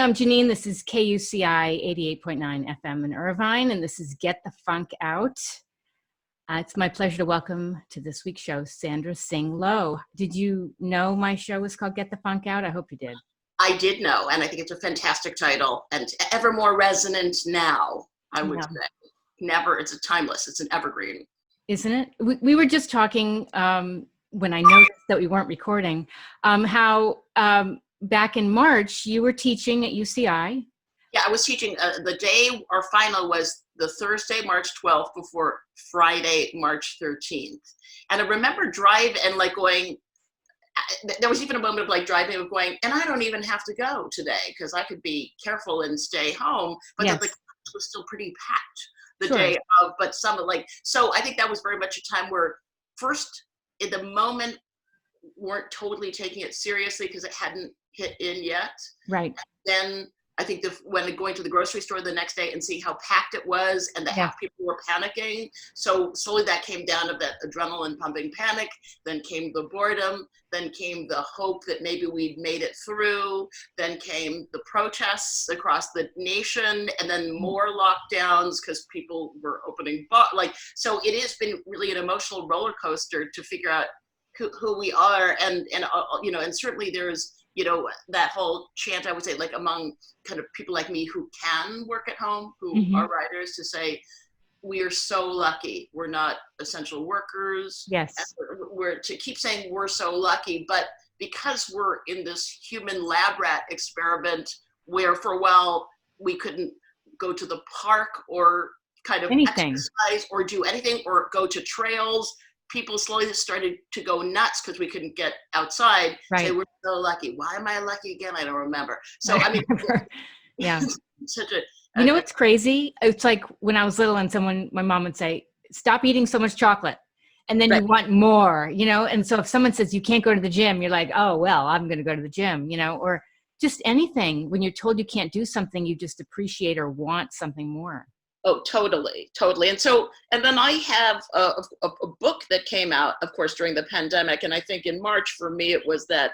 I'm Janeane. This is KUCI 88.9 FM in Irvine, and this is Get the Funk Out. It's my pleasure to welcome to this week's show, Sandra Tsing Loh. Did you know my show was called Get the Funk Out? I hope you did. I did know, and I think it's a fantastic title, and ever more resonant now, I would say. Never, it's a timeless, it's an evergreen. Isn't it? We were just talking when I noticed that we weren't recording, how back in March, you were teaching at UCI. Yeah, I was teaching. The day our final was the Thursday, March 12th, before Friday, March 13th. And I remember driving and like going, there was even a moment of like driving and going, and I don't even have to go today because I could be careful and stay home. But the class was still pretty packed the day of, but some like, so I think that was very much a time where first in the moment weren't totally taking it seriously because it hadn't hit in yet. Right. Then I think when going to the grocery store the next day and seeing how packed it was and how people were panicking. So slowly that came down to that adrenaline pumping panic, then came the boredom, then came the hope that maybe we'd made it through, then came the protests across the nation, and then more lockdowns because people were opening, so it has been really an emotional roller coaster to figure out who we are. And certainly there's, that whole chant, I would say, like among kind of people like me who can work at home, who are writers, to say, we are so lucky. We're not essential workers. Yes. We're to keep saying we're so lucky, but because we're in this human lab rat experiment where for a while we couldn't go to the park or kind of exercise or do anything or go to trails, people slowly started to go nuts because we couldn't get outside. Right. Say, we're so lucky. Why am I lucky again? I don't remember. So, I mean, yeah. Such a, you know what's crazy? It's like when I was little and my mom would say, stop eating so much chocolate. And then you want more, And so if someone says you can't go to the gym, you're like, oh, well, I'm going to go to the gym, or just anything. When you're told you can't do something, you just appreciate or want something more. Oh, totally. And then I have a book that came out, of course, during the pandemic. And I think in March, for me, it was that,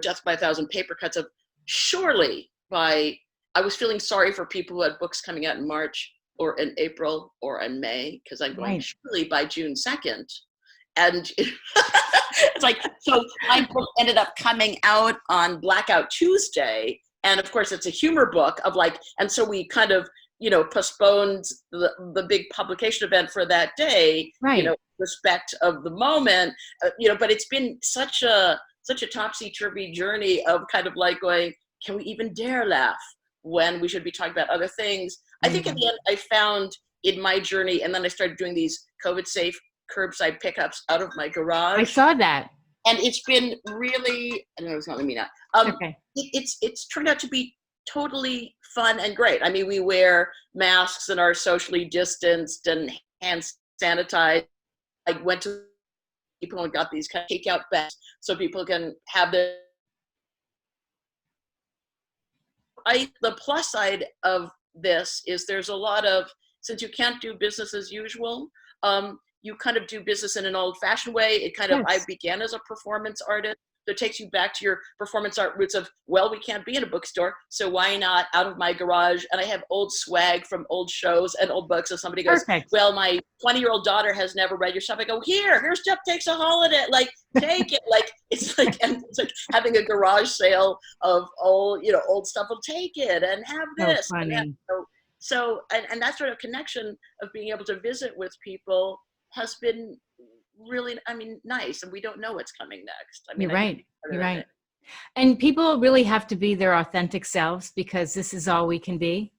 Death by a Thousand Paper Cuts of I was feeling sorry for people who had books coming out in March or in April or in May, because I'm going, surely by June 2nd. And it's like, so my book ended up coming out on Blackout Tuesday. And of course, it's a humor book of and so we kind of, postponed the big publication event for that day, respect of the moment, but it's been such a topsy-turvy journey of kind of like going, can we even dare laugh when we should be talking about other things? I think in the end, I found in my journey, and then I started doing these COVID-safe curbside pickups out of my garage. I saw that. And it's been really, I don't know, it's not me now. It's turned out to be totally fun and great. I mean, we wear masks and are socially distanced and hand sanitized. I went to people and got these kind of takeout bags so people can have the plus side of this is there's a lot of, since you can't do business as usual, you kind of do business in an old fashioned way. It kind of, I began as a performance artist. So it takes you back to your performance art roots of, well, we can't be in a bookstore, so why not out of my garage? And I have old swag from old shows and old books. So somebody goes, well, my 20-year-old daughter has never read your stuff. I go, here's Jeff Takes a Holiday. Take it. It's like having a garage sale of old stuff. We'll take it and have this. Oh, funny. So that sort of connection of being able to visit with people has been really, nice, and we don't know what's coming next. You're right. And people really have to be their authentic selves because this is all we can be,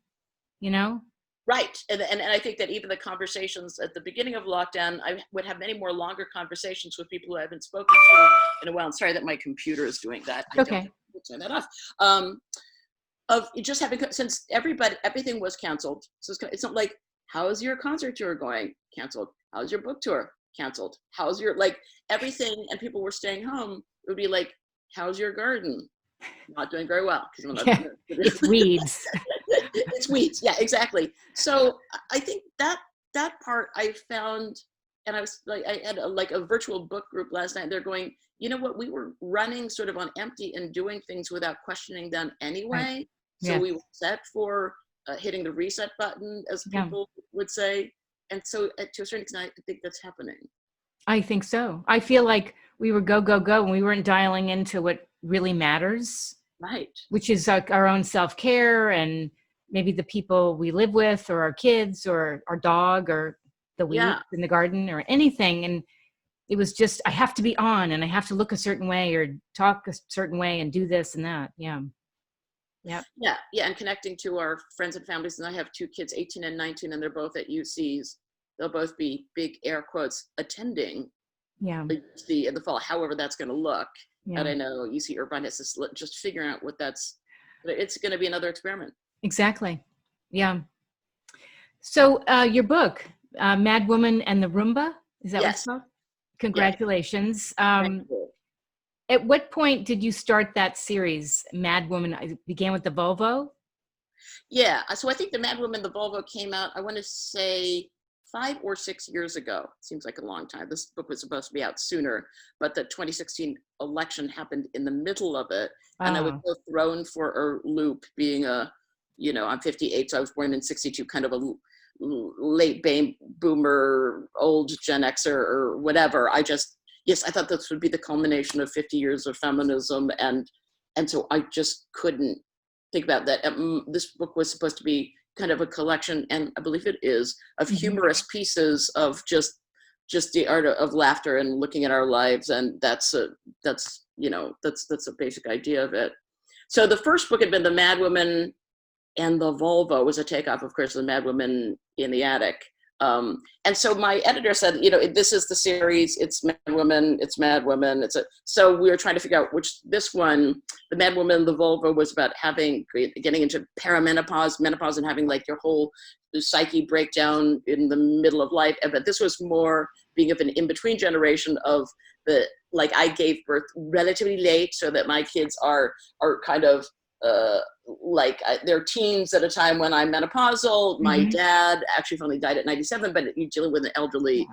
Right. And I think that even the conversations at the beginning of lockdown, I would have many more longer conversations with people who I haven't spoken to in a while. I'm sorry that my computer is doing that. Okay. We'll turn that off. Of just having, since everything was canceled. So it's not like, how's your concert tour going? Canceled. How's your book tour? Canceled. How's your, everything, and people were staying home. It would be like, how's your garden? Not doing very well. It's weeds. It's weeds. Yeah, exactly. So I think that part I found, and I was like, I had a virtual book group last night. They're going, you know what? We were running sort of on empty and doing things without questioning them anyway. So Yeah. we were set for hitting the reset button, as Yeah. people would say. And so to a certain extent, I think that's happening. I think so. I feel like we were go, go, go, and we weren't dialing into what really matters, Right. which is like our own self-care and maybe the people we live with or our kids or our dog or the weeds in the garden or anything. And it was just, I have to be on and I have to look a certain way or talk a certain way and do this and that. Yeah. Yep. Yeah. And connecting to our friends and families. And I have 2 kids, 18 and 19, and they're both at UCs. They'll both be, big air quotes, attending in the fall, however that's going to look. Yeah. And I know UC Irvine has this, just figuring out what it's going to be another experiment. Exactly. Yeah. So your book, Madwoman and the Roomba, is that what it's called? Congratulations. Thank you. At what point did you start that series, Madwoman? It began with the Volvo? Yeah. So I think the Madwoman, the Volvo came out, I want to say 5 or 6 years ago. Seems like a long time. This book was supposed to be out sooner, but the 2016 election happened in the middle of it. And I was so thrown for a loop being I'm 58, so I was born in 62, kind of a late boomer, old Gen Xer or whatever. I thought this would be the culmination of 50 years of feminism. And so I just couldn't think about that. This book was supposed to be kind of a collection, and I believe it is, of humorous pieces of just the art of laughter and looking at our lives. And that's a basic idea of it. So the first book had been The Madwoman and the Volvo, was a takeoff, of course, of The Madwoman in the Attic. And so my editor said, this is the series, it's Madwoman. So we were trying to figure out this one, The Madwoman, the Volvo, was about getting into menopause and having like your whole psyche breakdown in the middle of life. But this was more being of an in-between generation of I gave birth relatively late, so that my kids are kind of, they're teens at a time when I'm menopausal. My dad actually only died at 97, but you're dealing with an elderly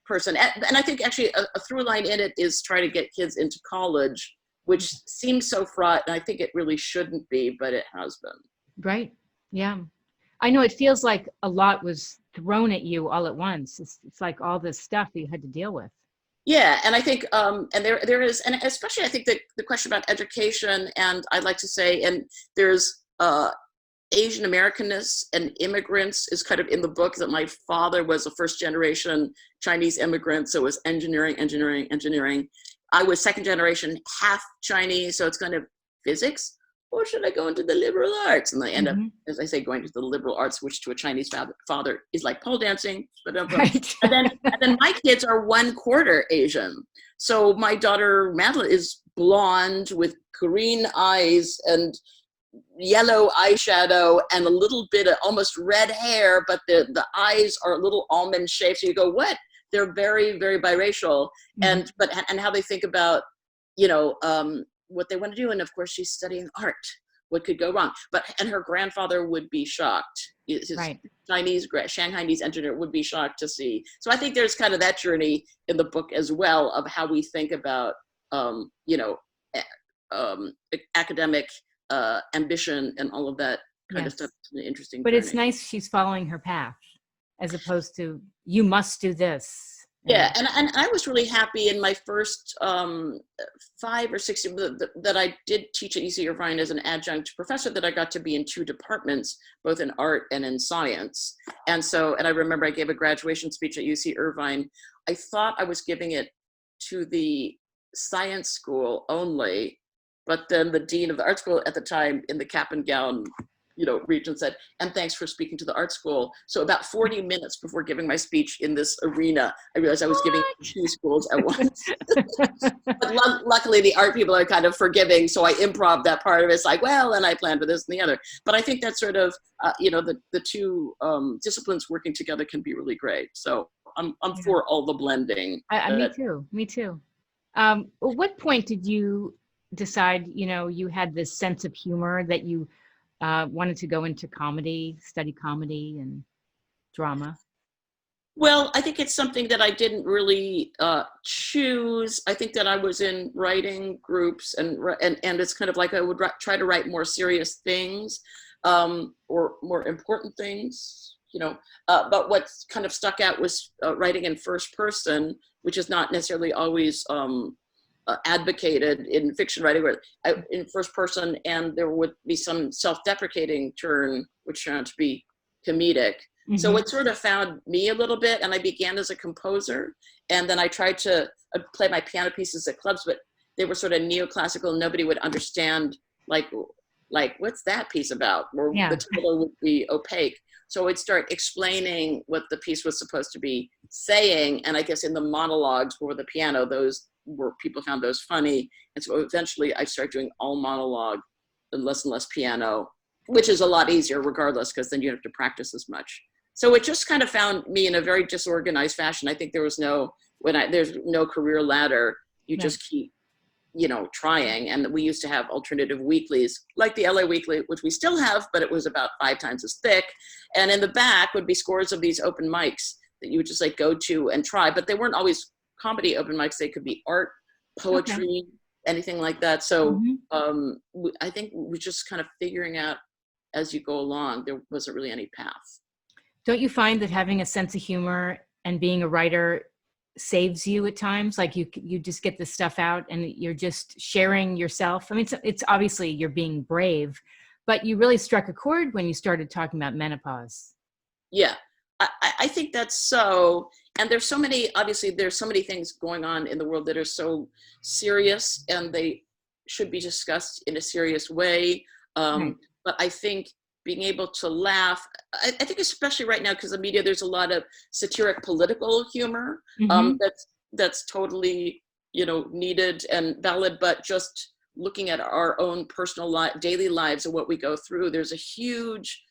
person. And I think actually a through line in it is trying to get kids into college, which seems so fraught, and I think it really shouldn't be, but it has been. Right. Yeah. I know it feels like a lot was thrown at you all at once. It's like all this stuff that you had to deal with. Yeah, and I think, and there is, and especially I think the question about education, and I'd like to say, and there's Asian Americanness and immigrants is kind of in the book, that my father was a first generation Chinese immigrant, so it was engineering. I was second generation, half Chinese, so it's kind of physics, or should I go into the liberal arts? And I end up, as I say, going to the liberal arts, which to a Chinese father is like pole dancing. Right. and then my kids are 1/4 Asian. So my daughter Madeline is blonde with green eyes and yellow eyeshadow and a little bit of almost red hair, but the eyes are a little almond shaped. So you go, what? They're very, very biracial. And how they think about, what they want to do. And of course she's studying art. What could go wrong? And her grandfather would be shocked. His Chinese, Shanghainese engineer would be shocked to see. So I think there's kind of that journey in the book as well, of how we think about, academic ambition and all of that kind of stuff. It's an interesting journey. It's nice she's following her path, as opposed to, you must do this. Yeah, and I was really happy in my first 5 or 6 years that I did teach at UC Irvine as an adjunct professor, that I got to be in 2 departments, both in art and in science. And I remember I gave a graduation speech at UC Irvine. I thought I was giving it to the science school only, but then the dean of the art school at the time, in the cap and gown region, said, and thanks for speaking to the art school. So about 40 minutes before giving my speech in this arena, I realized I was giving 2 schools at once. But luckily the art people are kind of forgiving, so I improv that part of it. It's like, well, and I planned for this and the other. But I think that sort of, the 2 disciplines working together can be really great. So I'm for all the blending. Me too. At what point did you decide, you had this sense of humor, that you wanted to go into comedy, study comedy and drama? Well, I think it's something that I didn't really choose. I think that I was in writing groups, and it's kind of like I would try to write more serious things, or more important things, you know. But what kind of stuck out was writing in first person, which is not necessarily always advocated in fiction writing, where in first person, and there would be some self-deprecating turn, which turned out to be comedic. So it sort of found me a little bit, and I began as a composer, and then I tried to play my piano pieces at clubs, but they were sort of neoclassical. Nobody would understand, like what's that piece about? Or the title would be opaque. So I'd start explaining what the piece was supposed to be saying, and I guess in the monologues for the piano, those were, people found those funny, and so eventually I started doing all monologue and less piano, which is a lot easier regardless, because then you don't have to practice as much. So it just kind of found me in a very disorganized fashion. I think there was there's no career ladder. You just keep, you know, trying. And we used to have alternative weeklies, like the LA Weekly, which we still have, but it was about 5 times as thick. And in the back would be scores of these open mics that you would just like go to and try, but they weren't always comedy open mics. They could be art, poetry, anything like that. So I think we're just kind of figuring out as you go along. There wasn't really any path. Don't you find that having a sense of humor and being a writer saves you at times? Like you just get this stuff out and you're just sharing yourself. I mean, it's obviously you're being brave, but you really struck a chord when you started talking about menopause. Yeah, I think that's so. And there's so many things going on in the world that are so serious, and they should be discussed in a serious way. But I think being able to laugh, I think especially right now, because the media, there's a lot of satiric political humor that's totally, you know, needed and valid, but just looking at our own personal daily lives and what we go through, there's a huge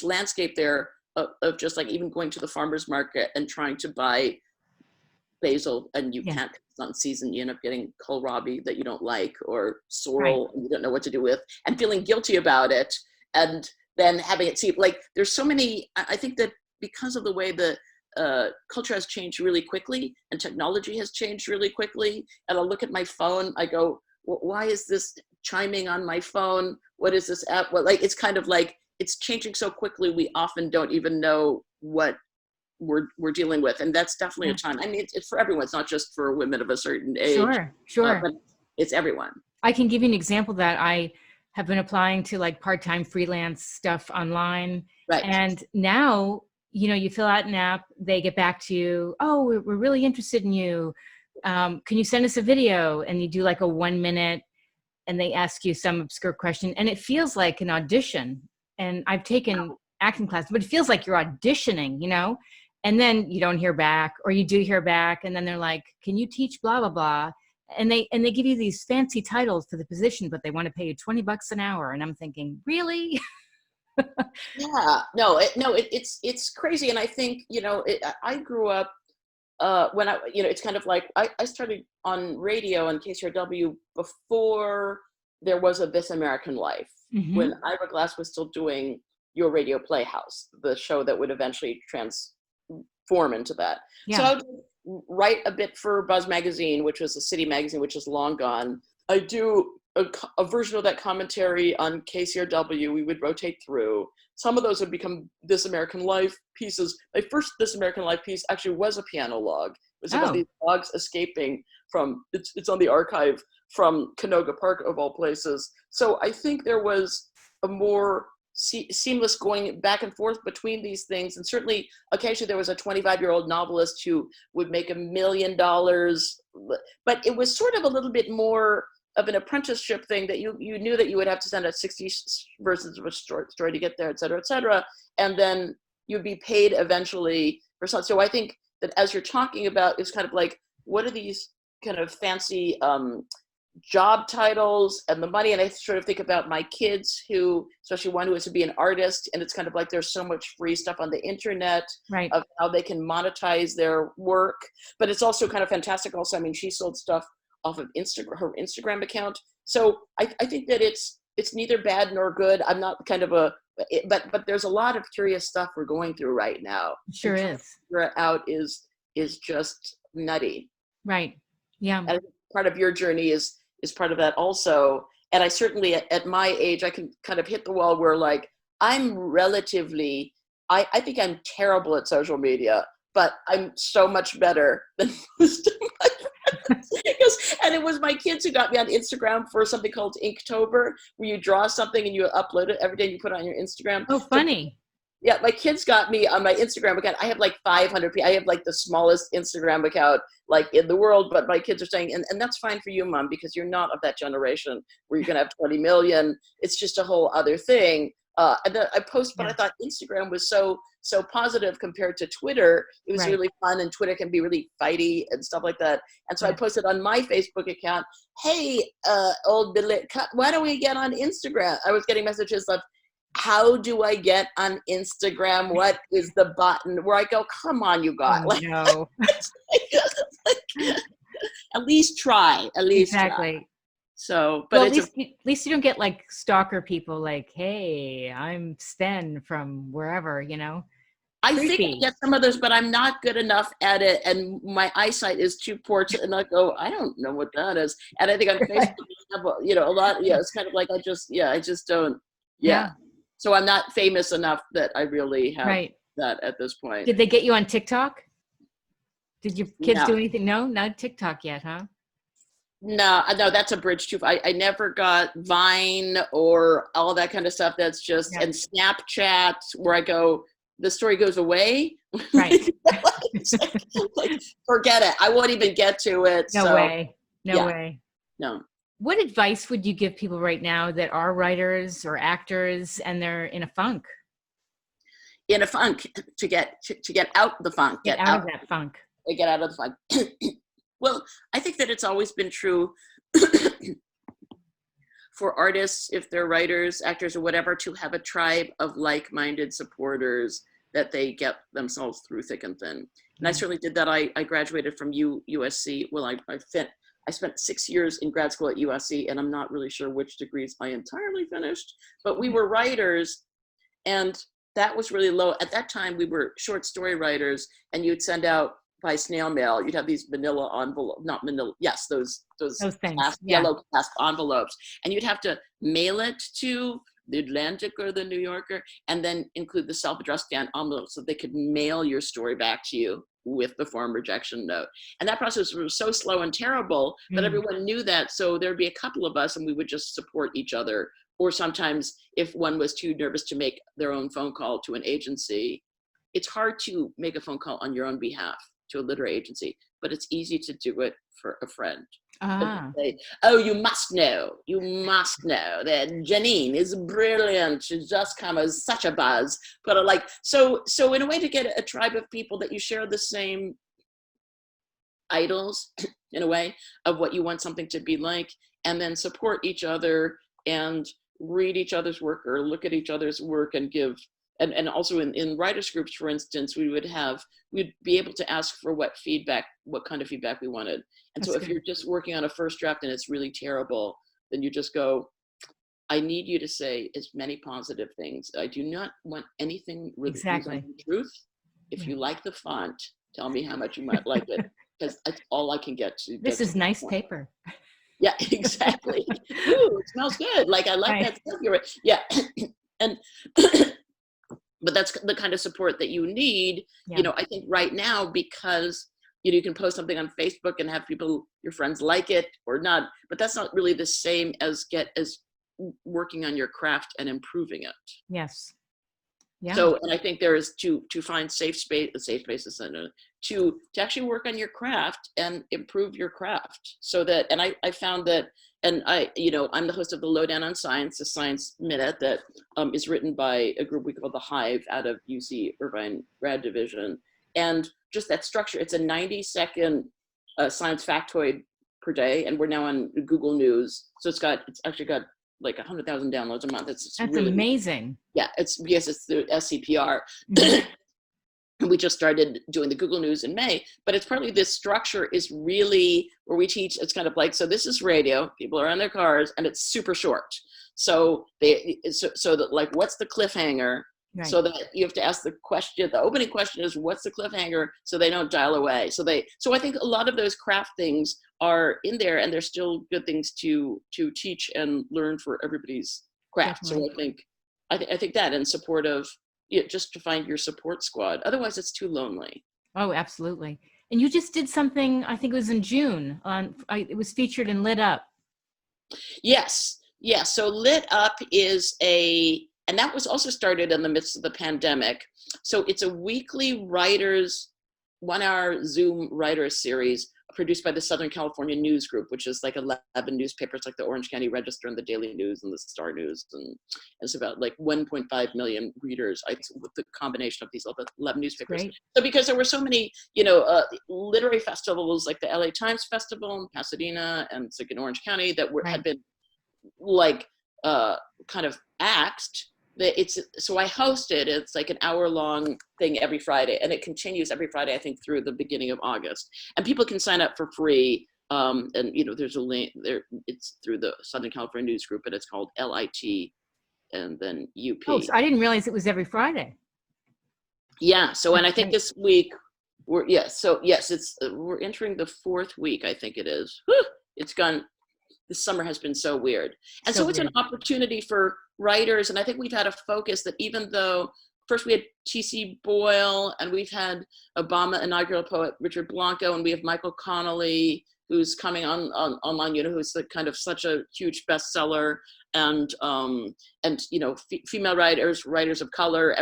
landscape there of just like even going to the farmer's market and trying to buy basil, and you can't, it's not in season, you end up getting kohlrabi that you don't like, or sorrel and you don't know what to do with, and feeling guilty about it, and then having it seem like there's so many. I think that because of the way the culture has changed really quickly and technology has changed really quickly, and I'll look at my phone, I go, why is this chiming on my phone? What is this app? Well, like, it's kind of like, it's changing so quickly, we often don't even know what we're dealing with. And that's definitely a time. I mean, it's for everyone. It's not just for women of a certain age. Sure. But it's everyone. I can give you an example that I have been applying to, like part-time freelance stuff online. Right. And now, you know, you fill out an app, they get back to you, oh, we're really interested in you. Can you send us a video? And you do like a 1 minute, and they ask you some obscure question, and it feels like an audition. And I've taken acting class, but it feels like you're auditioning, you know? And then you don't hear back, or you do hear back, and then they're like, can you teach blah, blah, blah. And they give you these fancy titles for the position, but they want to pay you $20 an hour. And I'm thinking, really? It's crazy. And I think, you know, I grew up when it's kind of like, I started on radio on KCRW before there was a This American Life, when Ira Glass was still doing Your Radio Playhouse, the show that would eventually transform into that. So I would write a bit for Buzz Magazine, which was a city magazine, which is long gone. I do a version of that commentary on KCRW. We would rotate through. Some of those would become This American Life pieces. My first This American Life piece actually was a piano log. It was about these dogs escaping from, it's on the archive, from Canoga Park, of all places. So I think there was a more seamless going back and forth between these things. And certainly occasionally there was a 25-year-old novelist who would make $1 million, but it was sort of a little bit more of an apprenticeship thing, that you knew that you would have to send out 60 versions of a short story to get there, et cetera, and then you'd be paid eventually for something. So I think that as you're talking about, it's kind of like, what are these kind of fancy job titles and the money? And I sort of think about my kids, who, especially one who is to be an artist, and it's kind of like there's so much free stuff on the internet of how they can monetize their work. But it's also kind of fantastic also, I mean, she sold stuff off of her Instagram account. So I think that it's neither bad nor good. I'm not kind of a but there's a lot of curious stuff we're going through right now. Sure and is. figure it out is just nutty. Right. Yeah. And I think part of your journey is part of that also. And I certainly, at my age, I can kind of hit the wall where like, I'm relatively, I think I'm terrible at social media, but I'm so much better than most of my friends. And it was my kids who got me on Instagram for something called Inktober, where you draw something and you upload it every day and you put it on your Instagram. Oh, funny. Yeah, my kids got me on my Instagram account. I have like 500 people. I have like the smallest Instagram account like in the world, but my kids are saying, and that's fine for you, Mom, because you're not of that generation where you're going to have 20 million. It's just a whole other thing. And then I post, but I thought Instagram was so positive compared to Twitter. It was really fun, and Twitter can be really fighty and stuff like that. And so I posted on my Facebook account, hey, old Billy, why don't we get on Instagram? I was getting messages of, how do I get on Instagram? What is the button? Where I go, come on, you guys. Oh, no. At least try. At least exactly. Try. So, but well, at least you don't get like stalker people like, hey, I'm Sten from wherever, you know. I think I get some of those, but I'm not good enough at it, and my eyesight is too poor to. And I go, I don't know what that is. And I think on Facebook, you know, a lot. Yeah, it's kind of like I just don't. Yeah. So I'm not famous enough that I really have that at this point. Did they get you on TikTok? Did your kids do anything? No, not TikTok yet, huh? No, that's a bridge too. I never got Vine or all that kind of stuff. That's just, and Snapchat, where I go, the story goes away. Right. like, forget it. I won't even get to it. No way. No way. No. What advice would you give people right now that are writers or actors and they're in a funk? In a funk, to get out the funk. Get out of that funk. Get out of the funk. Well, I think that it's always been true for artists, if they're writers, actors, or whatever, to have a tribe of like-minded supporters that they get themselves through thick and thin. And I certainly did that. I graduated from USC. Well, I spent 6 years in grad school at USC, and I'm not really sure which degrees I entirely finished, but we were writers, and that was really low. At that time, we were short story writers, and you'd send out by snail mail. You'd have these manila envelope, not manila, yes, those things, yellow clasp envelopes, and you'd have to mail it to the Atlantic or the New Yorker, and then include the self-addressed envelope so they could mail your story back to you with the form rejection note. And that process was so slow and terrible, but everyone knew that. So there'd be a couple of us and we would just support each other. Or sometimes if one was too nervous to make their own phone call to an agency, it's hard to make a phone call on your own behalf to a literary agency, but it's easy to do it for a friend. Say, oh, you must know that Janeane is brilliant. She's just come as such a buzz. But like, so in a way, to get a tribe of people that you share the same idols, in a way, of what you want something to be like, and then support each other and read each other's work or look at each other's work and give. And also in writers groups, for instance, we'd be able to ask for what kind of feedback we wanted. And so if you're just working on a first draft and it's really terrible, then you just go, I need you to say as many positive things. I do not want anything really the truth. If you like the font, tell me how much you might like it, because that's all I can get to. This is nice paper. Yeah, exactly. Ooh, it smells good. Like, I like that stuff. You're right. Yeah. And but that's the kind of support that you need, you know, I think right now, because, you know, you can post something on Facebook and have people, your friends, like it or not, but that's not really the same as working on your craft and improving it. Yes. Yeah. So, and I think there is to find safe spaces and to actually work on your craft and improve your craft, so that, and I found that, and I'm the host of the Lowdown on Science, a science minute that is written by a group we call The Hive out of UC Irvine grad division. And just that structure, it's a 90-second science factoid per day, and we're now on Google News. So it's actually got like 100,000 downloads a month. That's really amazing. Yeah, it's because it's the SCPR. And we just started doing the Google News in May, but it's partly this structure is really where we teach, it's kind of like, so this is radio, people are on their cars, and it's super short. So so that like, what's the cliffhanger? Right. So that you have to ask the question. The opening question is, what's the cliffhanger? So they don't dial away. So I think a lot of those craft things are in there, and they're still good things to teach and learn for everybody's craft. Definitely. So I think that in support of, just to find your support squad. Otherwise, it's too lonely. Oh, absolutely. And you just did something, I think it was in June, it was featured in Lit Up. Yes. So Lit Up is and that was also started in the midst of the pandemic. So it's a weekly 1-hour Zoom writers series produced by the Southern California News Group, which is like 11 newspapers like the Orange County Register and the Daily News and the Star News. And it's about like 1.5 million readers with the combination of these 11 newspapers. Great. So because there were so many, literary festivals like the LA Times Festival in Pasadena and in Orange County that had been like kind of axed. So I hosted, it's like an hour-long thing every Friday, and it continues every Friday, I think, through the beginning of August. And people can sign up for free. And there's a link there. It's through the Southern California News Group, and it's called LIT and then UP. Oh, so I didn't realize it was every Friday. Yeah. So, and I think this week we're entering the 4th week. I think it is. Whew, it's gone. This summer has been so weird. And so it's an opportunity for writers. And I think we've had a focus that, even though first we had T.C. Boyle, and we've had Obama inaugural poet Richard Blanco, and we have Michael Connolly, who's coming online, who's kind of such a huge bestseller, and female writers of color,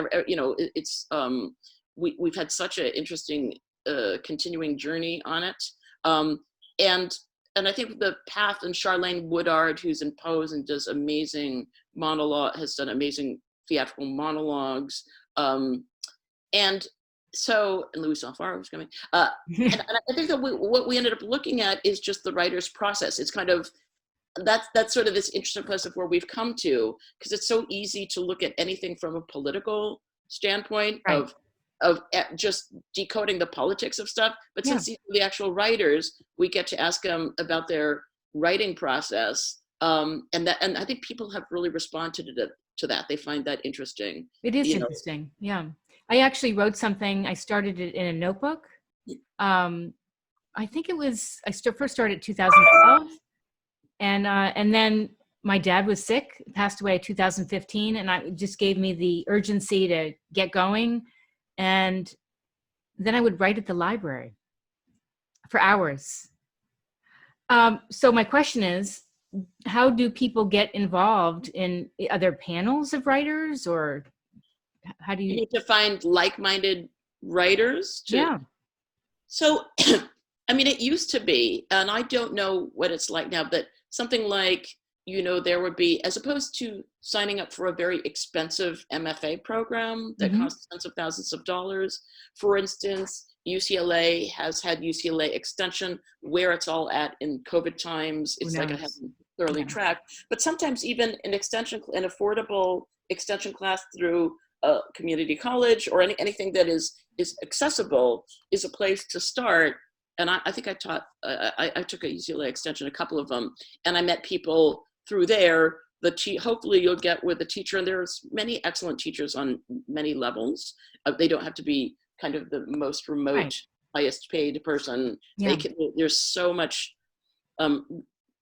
it's we've had such an interesting continuing journey on it. And I think the path, and Charlene Woodard, who's in Pose and does amazing has done amazing theatrical monologues. And Louis Alfaro was coming. And I think that what we ended up looking at is just the writer's process. It's kind of, that's sort of this interesting place of where we've come to, because it's so easy to look at anything from a political standpoint of just decoding the politics of stuff. But since these are the actual writers, we get to ask them about their writing process. And I think people have really responded to that. They find that interesting. It is interesting. Yeah. I actually wrote something. I started it in a notebook. I think it was, first started in 2012. And then my dad was sick, passed away in 2015. And it just gave me the urgency to get going. And then I would write at the library for hours. So my question is, how do people get involved in other panels of writers, or how do you need to find like-minded writers? So, I mean, it used to be, and I don't know what it's like now, but something like, there would be, as opposed to signing up for a very expensive MFA program that costs tens of thousands of dollars. For instance, UCLA has had UCLA Extension, where it's all at in COVID times. It's like I haven't thoroughly tracked, but sometimes even an affordable extension class through a community college or anything that is accessible is a place to start. And I think I took a UCLA Extension, a couple of them, and I met people through there. Hopefully you'll get with a teacher, and there's many excellent teachers on many levels. They don't have to be kind of the most remote, highest paid person. There's so much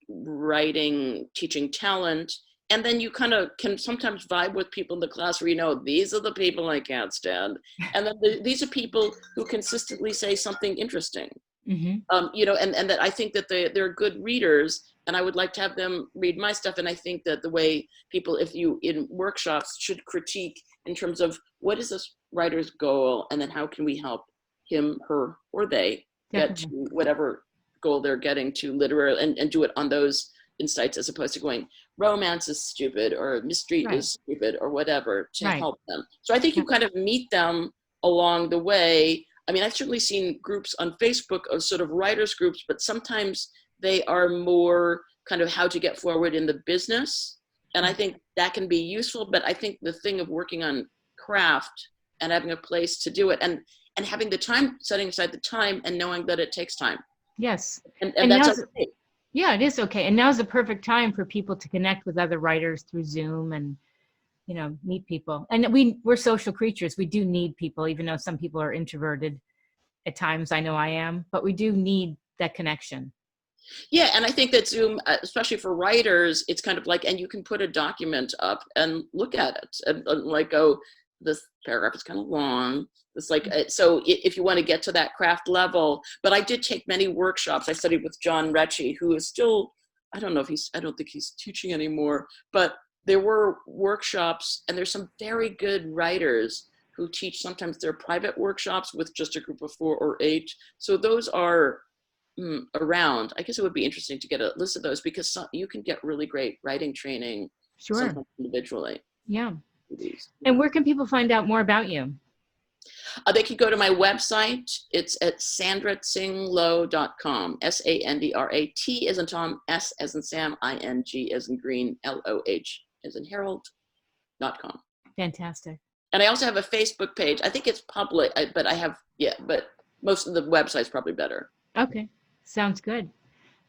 writing, teaching talent. And then you kind of can sometimes vibe with people in the class where, these are the people I can't stand. And then these are people who consistently say something interesting. And that I think that they're good readers, and I would like to have them read my stuff. And I think that the way people, in workshops, should critique in terms of what is this writer's goal, and then how can we help him, her, or they get to whatever goal they're getting to literally, and do it on those insights, as opposed to going, romance is stupid, or mystery is stupid, or whatever, to help them. So I think you kind of meet them along the way. I mean, I've certainly seen groups on Facebook of sort of writers groups, but sometimes they are more kind of how to get forward in the business. And I think that can be useful, but I think the thing of working on craft and having a place to do it, and having the time, setting aside the time and knowing that it takes time. Yes. And that's okay. Yeah, it is okay. And now's the perfect time for people to connect with other writers through Zoom and, meet people. And we're social creatures. We do need people, even though some people are introverted at times. I know I am, but we do need that connection. Yeah, and I think that Zoom, especially for writers, it's kind of like, and you can put a document up and look at it and like go, this paragraph is kind of long. It's like, so if you want to get to that craft level, but I did take many workshops. I studied with John Recchi, who is still, I don't think he's teaching anymore, but there were workshops, and there's some very good writers who teach sometimes their private workshops with just a group of 4 or 8. So those are around. I guess it would be interesting to get a list of those, because you can get really great writing training sometimes individually. Yeah. And where can people find out more about you? They can go to my website. It's at sandratsinglloh.com. SANDRA, T as in Tom, S as in Sam, ING as in Green, LOH as in Harold.com. Fantastic. And I also have a Facebook page. I think it's public, but but most of the website's probably better. Okay. Sounds good.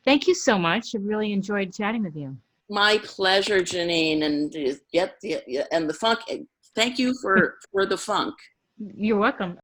Thank you so much. I really enjoyed chatting with you. My pleasure, Janeane, and and the funk. Thank you for the funk. You're welcome.